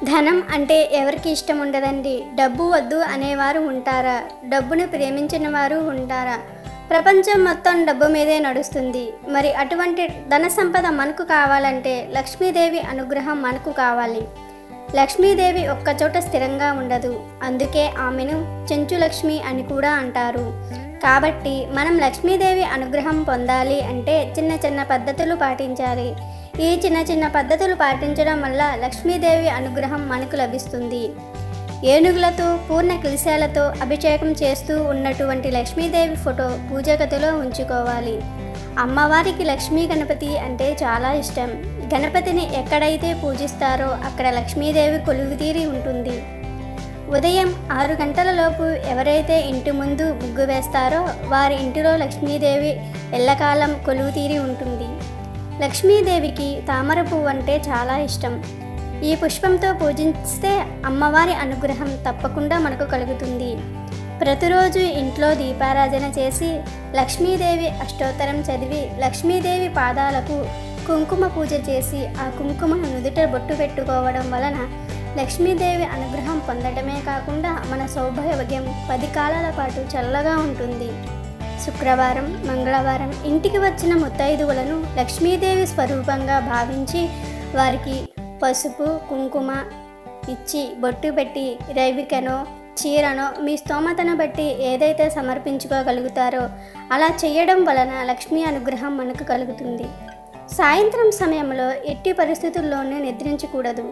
ధనం అంటే ఎవరికి ఇష్టం ఉండదండి. డబ్బు వద్దు అనేవారు ఉంటారా? డబ్బును ప్రేమించిన వారు ఉంటారా? ప్రపంచం మొత్తం డబ్బు మీదే నడుస్తుంది. మరి అటువంటి ధన సంపద మనకు కావాలంటే లక్ష్మీదేవి అనుగ్రహం మనకు కావాలి. లక్ష్మీదేవి ఒక్కచోట స్థిరంగా ఉండదు. అందుకే ఆమెను చెంచులక్ష్మి అని కూడా అంటారు. కాబట్టి మనం లక్ష్మీదేవి అనుగ్రహం పొందాలి అంటే చిన్న చిన్న పద్ధతులు పాటించాలి. ఈ చిన్న చిన్న పద్ధతులు పాటించడం వల్ల లక్ష్మీదేవి అనుగ్రహం మనకు లభిస్తుంది. ఏనుగులతో పూర్ణ కిల్శాలతో అభిషేకం చేస్తూ ఉన్నటువంటి లక్ష్మీదేవి ఫోటో పూజ గదిలో ఉంచుకోవాలి. అమ్మవారికి లక్ష్మీ గణపతి అంటే చాలా ఇష్టం. గణపతిని ఎక్కడైతే పూజిస్తారో అక్కడ లక్ష్మీదేవి కొలువుతీరి ఉంటుంది. ఉదయం 6 గంటలలోపు ఎవరైతే ఇంటి ముందు ముగ్గు వేస్తారో వారి ఇంటిలో లక్ష్మీదేవి ఎల్లకాలం కొలువుతీరి ఉంటుంది. లక్ష్మీదేవికి తామర పువ్వు అంటే చాలా ఇష్టం. ఈ పుష్పంతో పూజిస్తే అమ్మవారి అనుగ్రహం తప్పకుండా మనకు కలుగుతుంది. ప్రతిరోజు ఇంట్లో దీపారాధన చేసి లక్ష్మీదేవి అష్టోత్తరం చదివి లక్ష్మీదేవి పాదాలకు కుంకుమ పూజ చేసి ఆ కుంకుమను నుదుట బొట్టు పెట్టుకోవడం వలన లక్ష్మీదేవి అనుగ్రహం పొందడమే కాకుండా మన సౌభాగ్యం 10 కాలాల పాటు చల్లగా ఉంటుంది. శుక్రవారం, మంగళవారం ఇంటికి వచ్చిన ముత్తైదువులను లక్ష్మీదేవి స్వరూపంగా భావించి వారికి పసుపు కుంకుమ ఇచ్చి బొట్టు పెట్టి రైవికనో చీరనో మీ స్తోమతను బట్టి ఏదైతే సమర్పించుకోగలుగుతారో అలా చేయడం వలన లక్ష్మీ అనుగ్రహం మనకు కలుగుతుంది. సాయంత్రం సమయంలో ఎట్టి పరిస్థితుల్లోనూ నిద్రించకూడదు.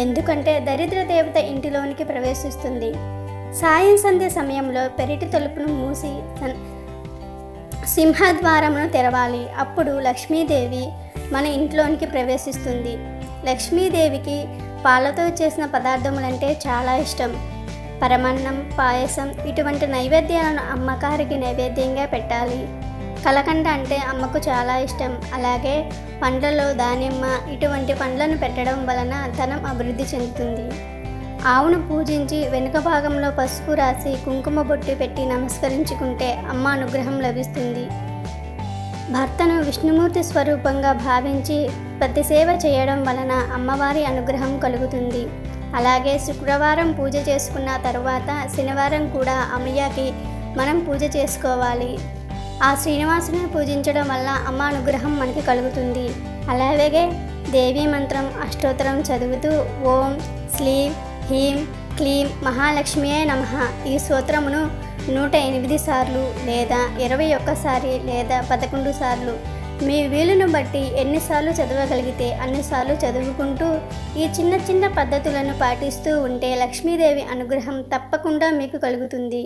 ఎందుకంటే దరిద్ర దేవత ఇంటిలోనికి ప్రవేశిస్తుంది. సాయం సంధ్య సమయంలో పెరటి తలుపును మూసి సింహద్వారమును తెరవాలి. అప్పుడు లక్ష్మీదేవి మన ఇంట్లోనికి ప్రవేశిస్తుంది. లక్ష్మీదేవికి పాలతో చేసిన పదార్థములంటే చాలా ఇష్టం. పరమాన్నం, పాయసం ఇటువంటి నైవేద్యాలను అమ్మగారికి నైవేద్యంగా పెట్టాలి. కలకండ అంటే అమ్మకు చాలా ఇష్టం. అలాగే పండ్లలో దానిమ్మ ఇటువంటి పండ్లను పెట్టడం వలన ధనం అభివృద్ధి చెందుతుంది. ఆవును పూజించి వెనుక భాగంలో పసుపు రాసి కుంకుమ బొట్టు పెట్టి నమస్కరించుకుంటే అమ్మ అనుగ్రహం లభిస్తుంది. భర్తను విష్ణుమూర్తి స్వరూపంగా భావించి ప్రతి సేవ చేయడం వలన అమ్మవారి అనుగ్రహం కలుగుతుంది. అలాగే శుక్రవారం పూజ చేసుకున్న తరువాత శనివారం కూడా అమ్మయ్యకి మనం పూజ చేసుకోవాలి. ఆ శ్రీనివాసుని పూజించడం వల్ల అమ్మ అనుగ్రహం మనకి కలుగుతుంది. అలాగే దేవీ మంత్రం అష్టోత్తరం చదువుతూ ఓం శ్లీం హ్రీం క్లీం మహాలక్ష్మియే నమః ఈ స్తోత్రమును 108 సార్లు లేదా 21 సారి లేదా 11 సార్లు మీ వీలును బట్టి ఎన్నిసార్లు చదవగలిగితే అన్నిసార్లు చదువుకుంటూ ఈ చిన్న చిన్న పద్ధతులను పాటిస్తూ ఉంటే లక్ష్మీదేవి అనుగ్రహం తప్పకుండా మీకు కలుగుతుంది.